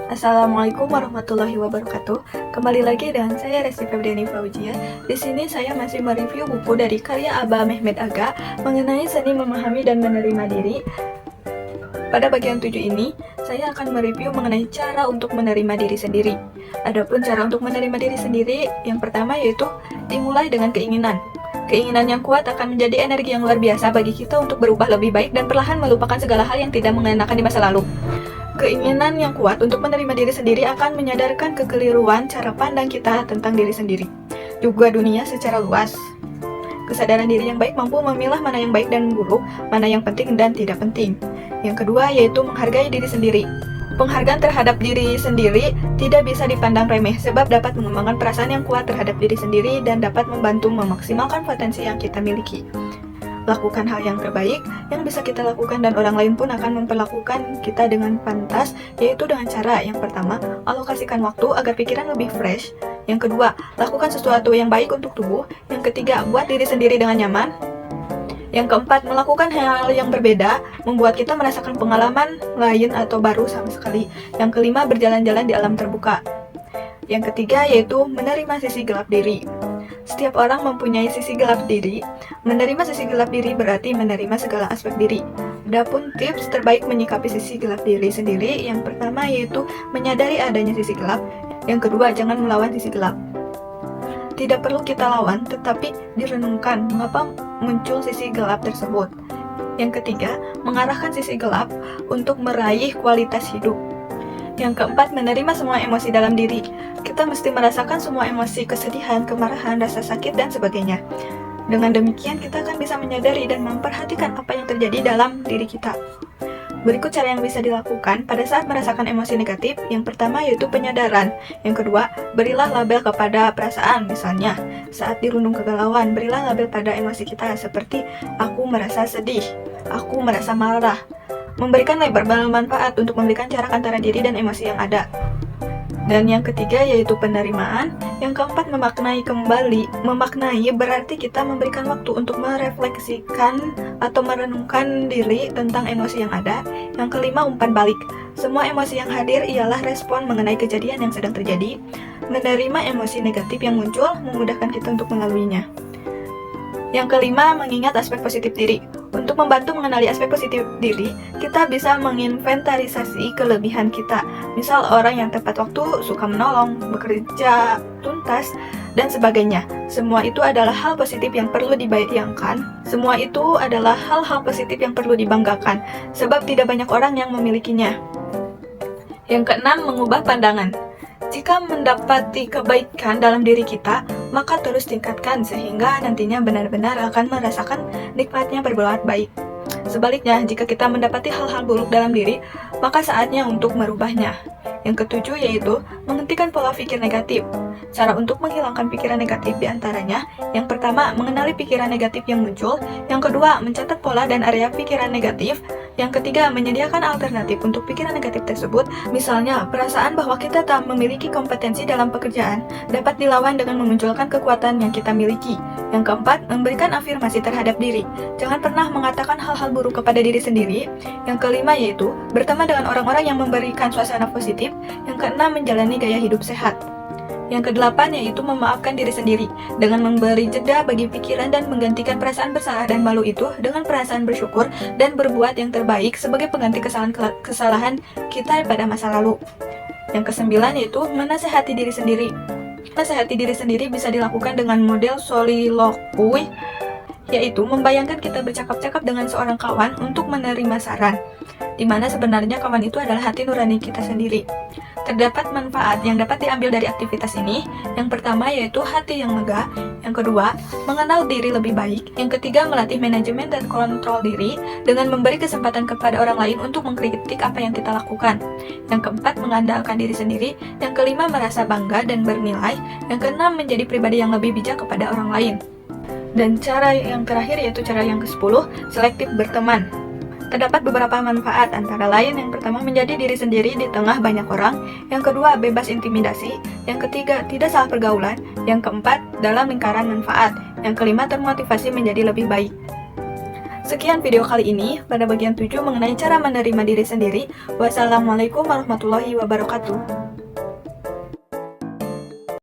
Assalamualaikum warahmatullahi wabarakatuh. Kembali lagi dengan saya Resti Febriani Fauzia. Di sini saya masih mereview buku dari karya Abah Mehmet Aga mengenai seni memahami dan menerima diri. Pada bagian 7 ini, saya akan mereview mengenai cara untuk menerima diri sendiri. Adapun cara untuk menerima diri sendiri, yang pertama yaitu dimulai dengan keinginan. Keinginan yang kuat akan menjadi energi yang luar biasa bagi kita untuk berubah lebih baik dan perlahan melupakan segala hal yang tidak mengenakan di masa lalu. Keinginan yang kuat untuk menerima diri sendiri akan menyadarkan kekeliruan cara pandang kita tentang diri sendiri, juga dunia secara luas. Kesadaran diri yang baik mampu memilah mana yang baik dan buruk, mana yang penting dan tidak penting. Yang kedua yaitu menghargai diri sendiri. Penghargaan terhadap diri sendiri tidak bisa dipandang remeh sebab dapat mengembangkan perasaan yang kuat terhadap diri sendiri dan dapat membantu memaksimalkan potensi yang kita miliki. Lakukan hal yang terbaik yang bisa kita lakukan dan orang lain pun akan memperlakukan kita dengan pantas, yaitu dengan cara yang pertama, alokasikan waktu agar pikiran lebih fresh. Yang kedua, lakukan sesuatu yang baik untuk tubuh. Yang ketiga, buat diri sendiri dengan nyaman. Yang keempat, melakukan hal yang berbeda, membuat kita merasakan pengalaman lain atau baru sama sekali. Yang kelima, berjalan-jalan di alam terbuka. Yang ketiga yaitu menerima sisi gelap diri. Setiap orang mempunyai sisi gelap diri. Menerima sisi gelap diri berarti menerima segala aspek diri. Adapun tips terbaik menyikapi sisi gelap diri sendiri, yang pertama yaitu menyadari adanya sisi gelap. Yang kedua, jangan melawan sisi gelap. Tidak perlu kita lawan, tetapi direnungkan mengapa muncul sisi gelap tersebut. Yang ketiga, mengarahkan sisi gelap untuk meraih kualitas hidup. Yang keempat, menerima semua emosi dalam diri. Kita mesti merasakan semua emosi, kesedihan, kemarahan, rasa sakit, dan sebagainya. Dengan demikian, kita akan bisa menyadari dan memperhatikan apa yang terjadi dalam diri kita. Berikut cara yang bisa dilakukan pada saat merasakan emosi negatif. Yang pertama yaitu penyadaran. Yang kedua, berilah label kepada perasaan. Misalnya, saat dirundung kegalauan, berilah label pada emosi kita seperti aku merasa sedih, aku merasa marah. Memberikan label bermanfaat untuk memberikan jarak antara diri dan emosi yang ada. Dan yang ketiga yaitu penerimaan. Yang keempat, memaknai kembali. Memaknai berarti kita memberikan waktu untuk merefleksikan atau merenungkan diri tentang emosi yang ada. Yang kelima, umpan balik. Semua emosi yang hadir ialah respon mengenai kejadian yang sedang terjadi. Menerima emosi negatif yang muncul memudahkan kita untuk melaluinya. Yang kelima, mengingat aspek positif diri. Untuk membantu mengenali aspek positif diri, kita bisa menginventarisasi kelebihan kita. Misal orang yang tepat waktu, suka menolong, bekerja tuntas, dan sebagainya. Semua itu adalah hal positif yang perlu dibayangkan. Semua itu adalah hal-hal positif yang perlu dibanggakan, sebab tidak banyak orang yang memilikinya. Yang keenam, mengubah pandangan. Jika mendapati kebaikan dalam diri kita, maka terus tingkatkan sehingga nantinya benar-benar akan merasakan nikmatnya berbuat baik. Sebaliknya, jika kita mendapati hal-hal buruk dalam diri, maka saatnya untuk merubahnya. Yang ketujuh yaitu menghentikan pola pikir negatif. Cara untuk menghilangkan pikiran negatif diantaranya, yang pertama, mengenali pikiran negatif yang muncul. Yang kedua, mencatat pola dan area pikiran negatif. Yang ketiga, menyediakan alternatif untuk pikiran negatif tersebut. Misalnya, perasaan bahwa kita tak memiliki kompetensi dalam pekerjaan dapat dilawan dengan memunculkan kekuatan yang kita miliki. Yang keempat, memberikan afirmasi terhadap diri. Jangan pernah mengatakan hal-hal buruk kepada diri sendiri. Yang kelima yaitu berteman dengan orang-orang yang memberikan suasana positif. Yang keenam, menjalani gaya hidup sehat. Yang kedelapan yaitu memaafkan diri sendiri dengan memberi jeda bagi pikiran dan menggantikan perasaan bersalah dan malu itu dengan perasaan bersyukur dan berbuat yang terbaik sebagai pengganti kesalahan kita pada masa lalu. Yang kesembilan yaitu menasehati diri sendiri. Menasehati diri sendiri bisa dilakukan dengan model soliloquy, yaitu membayangkan kita bercakap-cakap dengan seorang kawan untuk menerima saran, di mana sebenarnya kawan itu adalah hati nurani kita sendiri. Terdapat manfaat yang dapat diambil dari aktivitas ini. Yang pertama yaitu hati yang megah. Yang kedua, mengenal diri lebih baik. Yang ketiga, melatih manajemen dan kontrol diri dengan memberi kesempatan kepada orang lain untuk mengkritik apa yang kita lakukan. Yang keempat, mengandalkan diri sendiri. Yang kelima, merasa bangga dan bernilai. Yang keenam, menjadi pribadi yang lebih bijak kepada orang lain. Dan cara yang terakhir yaitu cara yang ke-10, selektif berteman. Terdapat beberapa manfaat, antara lain yang pertama menjadi diri sendiri di tengah banyak orang, yang kedua bebas intimidasi, yang ketiga tidak salah pergaulan, yang keempat dalam lingkaran manfaat, yang kelima termotivasi menjadi lebih baik. Sekian video kali ini pada bagian 7 mengenai cara menerima diri sendiri. Wassalamualaikum warahmatullahi wabarakatuh.